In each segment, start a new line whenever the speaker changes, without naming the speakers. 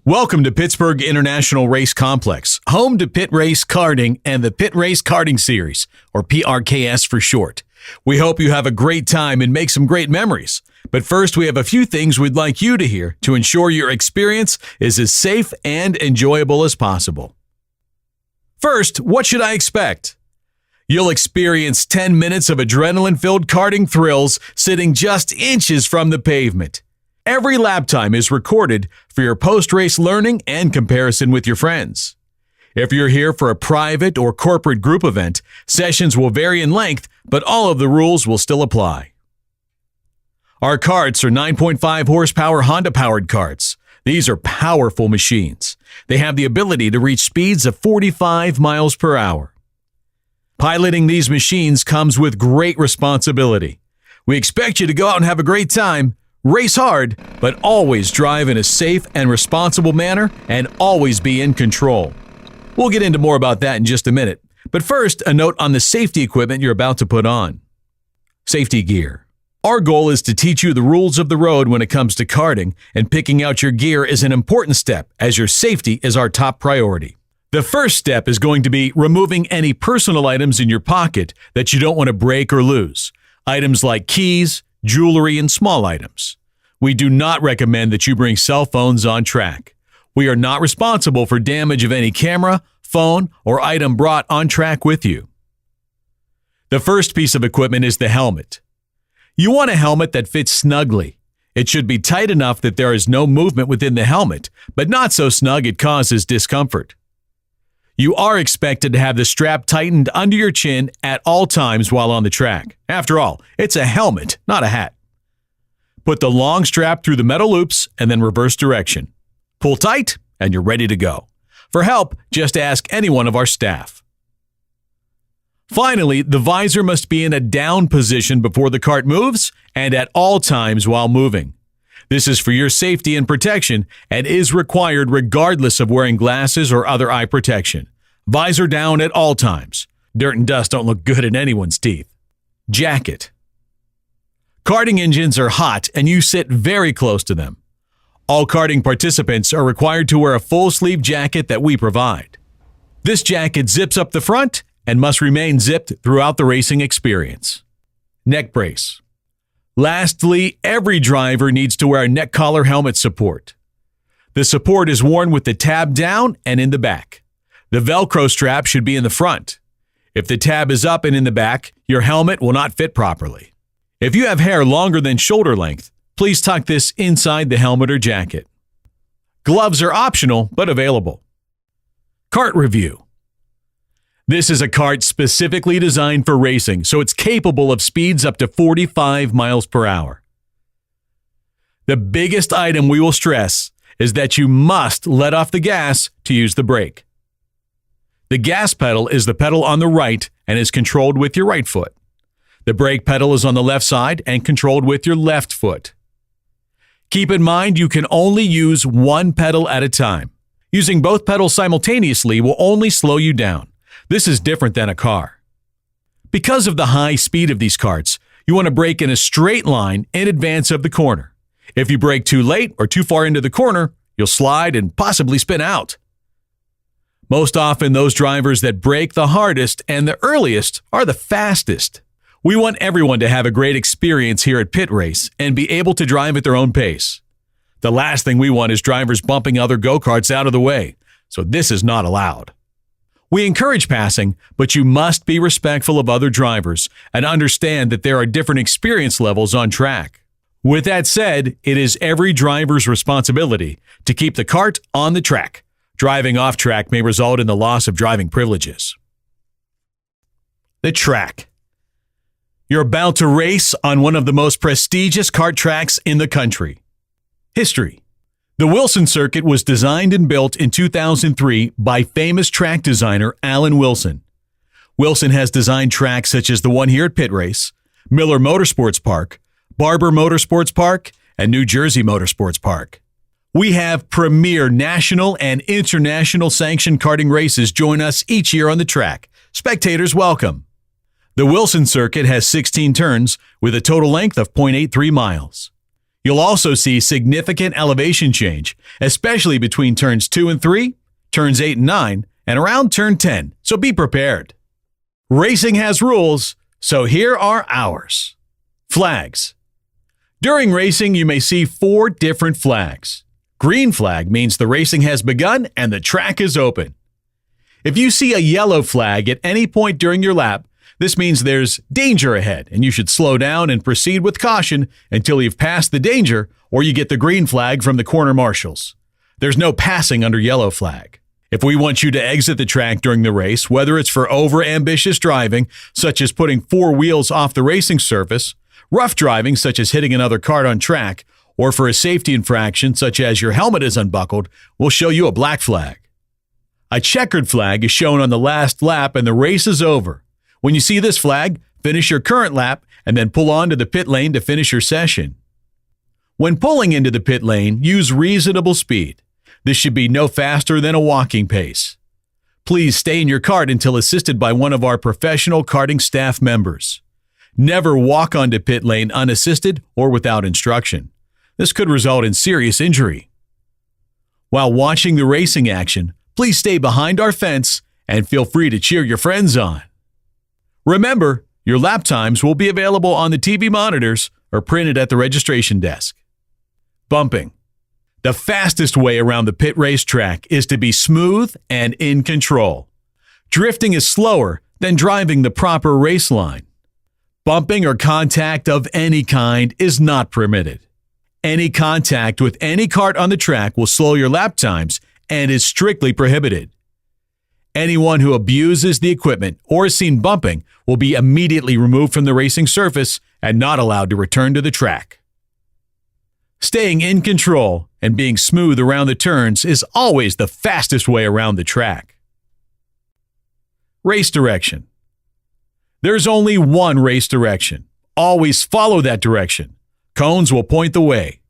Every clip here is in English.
Welcome to Pittsburgh International Race Complex, home to Pitt Race Karting and the Pitt Race Karting Series, or PRKS for short. We hope you have a great time and make some great memories. But first, we have a few things we'd like you to hear to ensure your experience is as safe and enjoyable as possible. First, what should I expect? You'll experience 10 minutes of adrenaline-filled karting thrills sitting just inches from the pavement. Every lap time is recorded for your post-race learning and comparison with your friends. If you're here for a private or corporate group event, sessions will vary in length, but all of the rules will still apply. Our karts are 9.5 horsepower Honda-powered karts. These are powerful machines. They have the ability to reach speeds of 45 miles per hour. Piloting these machines comes with great responsibility. We expect you to go out and have a great time. Race hard, but always drive in a safe and responsible manner and always be in control. We'll get into more about that in just a minute, but first, a note on the safety equipment you're about to put on. Safety gear. Our goal is to teach you the rules of the road when it comes to karting, and picking out your gear is an important step as your safety is our top priority. The first step is going to be removing any personal items in your pocket that you don't want to break or lose. Items like keys, jewelry, and small items. We do not recommend that you bring cell phones on track. We are not responsible for damage of any camera, phone, or item brought on track with you. The first piece of equipment is the helmet. You want a helmet that fits snugly. It should be tight enough that there is no movement within the helmet, but not so snug it causes discomfort. You are expected to have the strap tightened under your chin at all times while on the track. After all, it's a helmet, not a hat. Put the long strap through the metal loops and then reverse direction. Pull tight and you're ready to go. For help, just ask any one of our staff. Finally, the visor must be in a down position before the kart moves and at all times while moving. This is for your safety and protection and is required regardless of wearing glasses or other eye protection. Visor down at all times. Dirt and dust don't look good in anyone's teeth. Jacket. Karting engines are hot and you sit very close to them. All karting participants are required to wear a full-sleeve jacket that we provide. This jacket zips up the front and must remain zipped throughout the racing experience. Neck brace. Lastly, every driver needs to wear a neck collar helmet support. The support is worn with the tab down and in the back. The Velcro strap should be in the front. If the tab is up and in the back, your helmet will not fit properly. If you have hair longer than shoulder length, please tuck this inside the helmet or jacket. Gloves are optional but available. Kart review. This is a kart specifically designed for racing, so it's capable of speeds up to 45 miles per hour. The biggest item we will stress is that you must let off the gas to use the brake. The gas pedal is the pedal on the right and is controlled with your right foot. The brake pedal is on the left side and controlled with your left foot. Keep in mind you can only use one pedal at a time. Using both pedals simultaneously will only slow you down. This is different than a car. Because of the high speed of these karts, you want to brake in a straight line in advance of the corner. If you brake too late or too far into the corner, you'll slide and possibly spin out. Most often, those drivers that brake the hardest and the earliest are the fastest. We want everyone to have a great experience here at Pitt Race and be able to drive at their own pace. The last thing we want is drivers bumping other go-karts out of the way, so this is not allowed. We encourage passing, but you must be respectful of other drivers and understand that there are different experience levels on track. With that said, it is every driver's responsibility to keep the kart on the track. Driving off track may result in the loss of driving privileges. The track. You're about to race on one of the most prestigious kart tracks in the country. History. The Wilson Circuit was designed and built in 2003 by famous track designer Alan Wilson. Wilson has designed tracks such as the one here at Pitt Race, Miller Motorsports Park, Barber Motorsports Park, and New Jersey Motorsports Park. We have premier national and international sanctioned karting races join us each year on the track. Spectators welcome. The Wilson Circuit has 16 turns with a total length of 0.83 miles. You'll also see significant elevation change, especially between turns 2 and 3, turns 8 and 9, and around turn 10, so be prepared. Racing has rules, so here are ours. Flags. During racing, you may see 4 different flags. Green flag means the racing has begun and the track is open. If you see a yellow flag at any point during your lap, this means there's danger ahead and you should slow down and proceed with caution until you've passed the danger or you get the green flag from the corner marshals. There's no passing under yellow flag. If we want you to exit the track during the race, whether it's for over-ambitious driving, such as putting 4 wheels off the racing surface, rough driving, such as hitting another cart on track, or for a safety infraction, such as your helmet is unbuckled, we'll show you a black flag. A checkered flag is shown on the last lap and the race is over. When you see this flag, finish your current lap and then pull on to the pit lane to finish your session. When pulling into the pit lane, use reasonable speed. This should be no faster than a walking pace. Please stay in your cart until assisted by one of our professional karting staff members. Never walk onto pit lane unassisted or without instruction. This could result in serious injury. While watching the racing action, please stay behind our fence and feel free to cheer your friends on. Remember, your lap times will be available on the TV monitors or printed at the registration desk. Bumping. The fastest way around the pit race track is to be smooth and in control. Drifting is slower than driving the proper race line. Bumping or contact of any kind is not permitted. Any contact with any cart on the track will slow your lap times and is strictly prohibited. Anyone who abuses the equipment or is seen bumping will be immediately removed from the racing surface and not allowed to return to the track. Staying in control and being smooth around the turns is always the fastest way around the track. Race direction. There's only one race direction. Always follow that direction. Cones will point the way.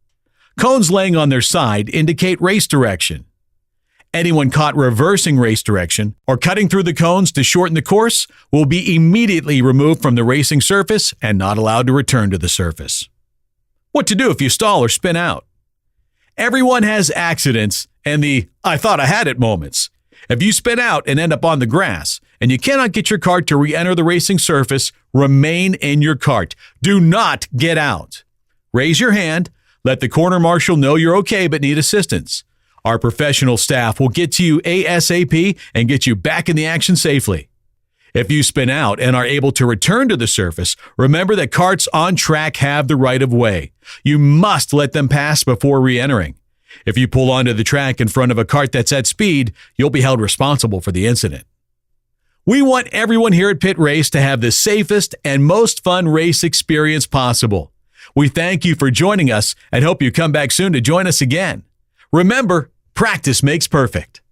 Cones laying on their side indicate race direction. Anyone caught reversing race direction or cutting through the cones to shorten the course will be immediately removed from the racing surface and not allowed to return to the surface. What to do if you stall or spin out? Everyone has accidents and the "I thought I had it" moments. If you spin out and end up on the grass and you cannot get your cart to re-enter the racing surface, remain in your cart. Do not get out. Raise your hand. Let the corner marshal know you're okay but need assistance. Our professional staff will get to you ASAP and get you back in the action safely. If you spin out and are able to return to the surface, remember that carts on track have the right of way. You must let them pass before re-entering. If you pull onto the track in front of a cart that's at speed, you'll be held responsible for the incident. We want everyone here at Pitt Race to have the safest and most fun race experience possible. We thank you for joining us and hope you come back soon to join us again. Remember, practice makes perfect.